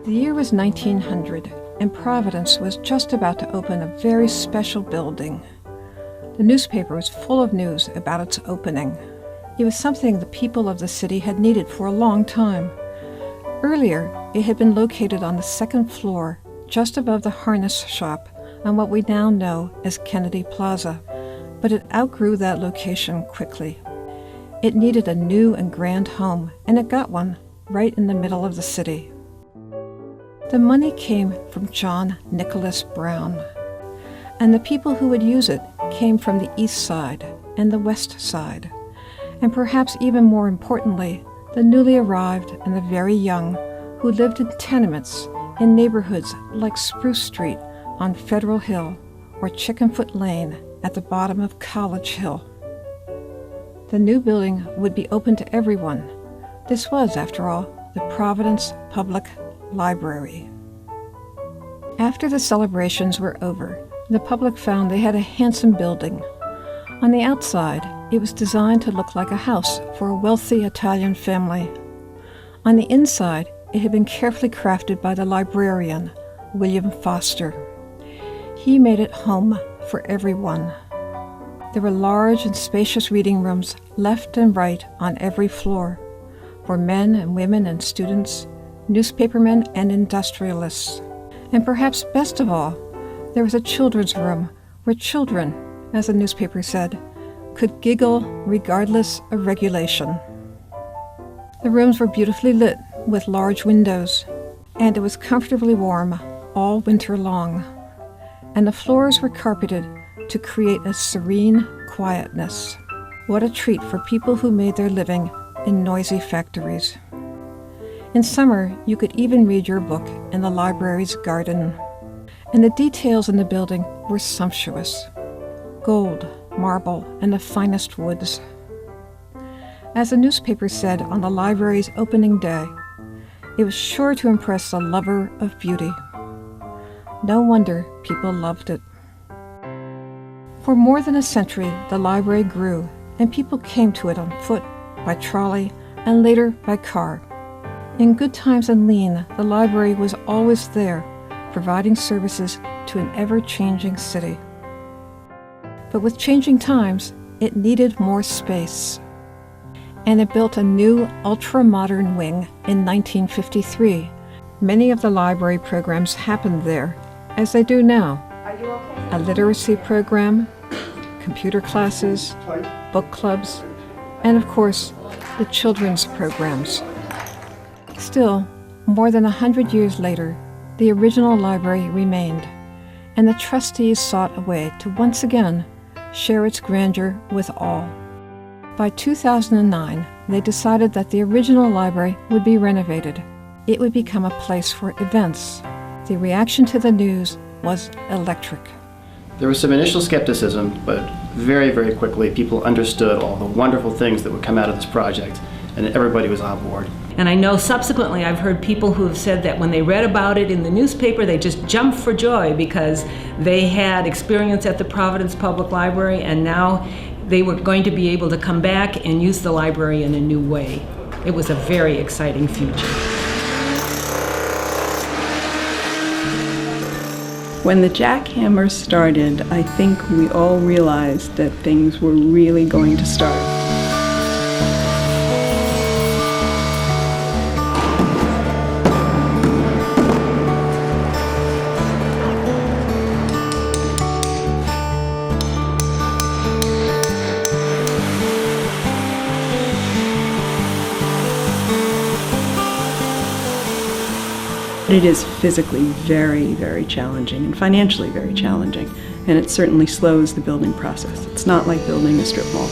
The year was 1900, and Providence was just about to open a very special building. The newspaper was full of news about its opening. It was something the people of the city had needed for a long time. Earlier, it had been located on the second floor, just above the harness shop, on what we now know as Kennedy Plaza, but it outgrew that location quickly. It needed a new and grand home, and it got one right in the middle of the city. The money came from John Nicholas Brown, and the people who would use it came from the East Side and the West Side, and perhaps even more importantly, the newly arrived and the very young who lived in tenements in neighborhoods like Spruce Street on Federal Hill or Chickenfoot Lane at the bottom of College Hill. The new building would be open to everyone. This was, after all, the Providence Public Library. After the celebrations were over, the public found they had a handsome building. On the outside, it was designed to look like a house for a wealthy Italian family. On the inside, it had been carefully crafted by the librarian, William Foster. He made it home for everyone. There were large and spacious reading rooms left and right on every floor for men and women and students, newspapermen and industrialists. And perhaps best of all, there was a children's room where children, as the newspaper said, could giggle regardless of regulation. The rooms were beautifully lit with large windows, and it was comfortably warm all winter long, and the floors were carpeted to create a serene quietness. What a treat for people who made their living in noisy factories. In summer, you could even read your book in the library's garden, and the details in the building were sumptuous. Gold, marble, and the finest woods. As the newspaper said on the library's opening day, it was sure to impress the lover of beauty. No wonder people loved it. For more than a century, the library grew, and people came to it on foot, by trolley, and later by car. In good times and lean, the library was always there, providing services to an ever-changing city. But with changing times, it needed more space. And it built a new, ultra-modern wing in 1953. Many of the library programs happened there, as they do now. Are you okay? A literacy program, computer classes, book clubs, and of course, the children's programs. Still, more than 100 years later, the original library remained, and the trustees sought a way to once again share its grandeur with all. By 2009, they decided that the original library would be renovated. It would become a place for events. The reaction to the news was electric. There was some initial skepticism, but very, very quickly people understood all the wonderful things that would come out of this project, and everybody was on board. And I know subsequently I've heard people who have said that when they read about it in the newspaper, they just jumped for joy because they had experience at the Providence Public Library, and now they were going to be able to come back and use the library in a new way. It was a very exciting future. When the jackhammer started, I think we all realized that things were really going to start. It is physically very, very challenging and financially very challenging, and it certainly slows the building process. It's not like building a strip mall.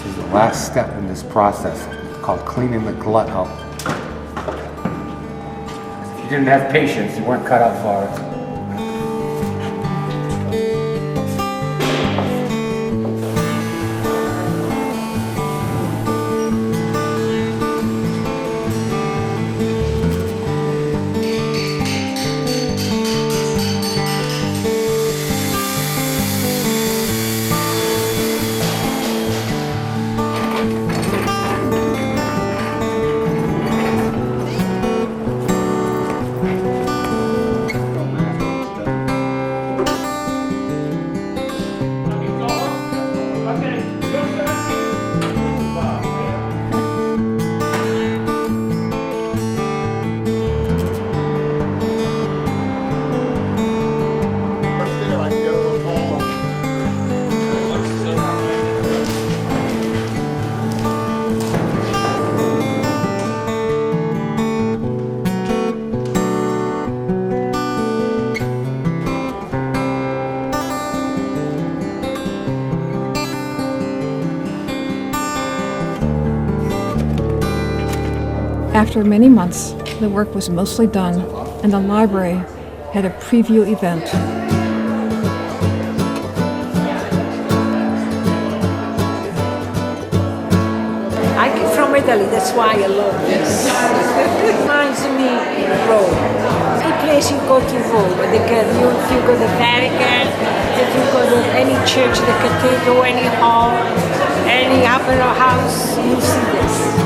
is the last step in this process called cleaning the glut out. If you didn't have patience, you weren't cut out for it. After many months, the work was mostly done, and the library had a preview event. I'm from Italy, that's why I love this. It reminds me of Rome. Any place you go to Rome, if you go to the Vatican, if you go to any church, the cathedral, any hall, any opera house, you see this.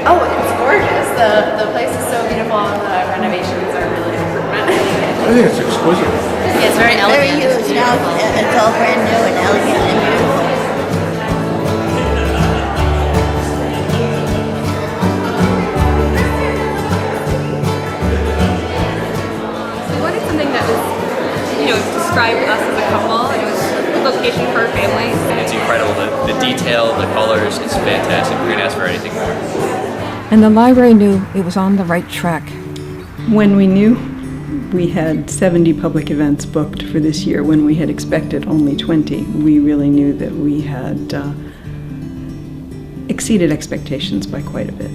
Oh, it's gorgeous. The place is so beautiful and the renovations are really improvement. I think it's exquisite. It's very elegant. Very huge now. It's all brand new and elegant and beautiful. We wanted something that was, described us as a couple, and it was a location for our families. It's incredible. The detail, the colors, it's fantastic. We couldn't ask for anything more. And the library knew it was on the right track. When we knew we had 70 public events booked for this year, when we had expected only 20, we really knew that we had exceeded expectations by quite a bit.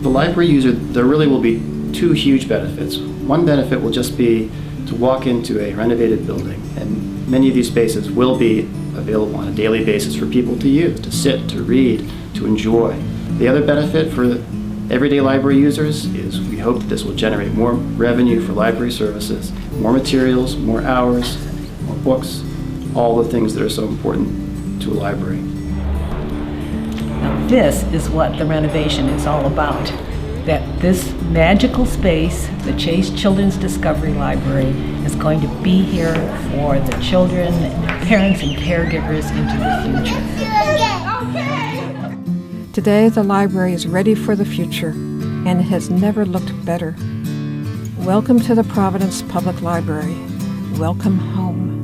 The library user, there really will be two huge benefits. One benefit will just be to walk into a renovated building, and many of these spaces will be available on a daily basis for people to use, to sit, to read, to enjoy. The other benefit for everyday library users is we hope that this will generate more revenue for library services, more materials, more hours, more books, all the things that are so important to a library. Now, this is what the renovation is all about. That this magical space, the Chase Children's Discovery Library, is going to be here for the children, parents, and caregivers into the future. Today, the library is ready for the future, and it has never looked better. Welcome to the Providence Public Library. Welcome home.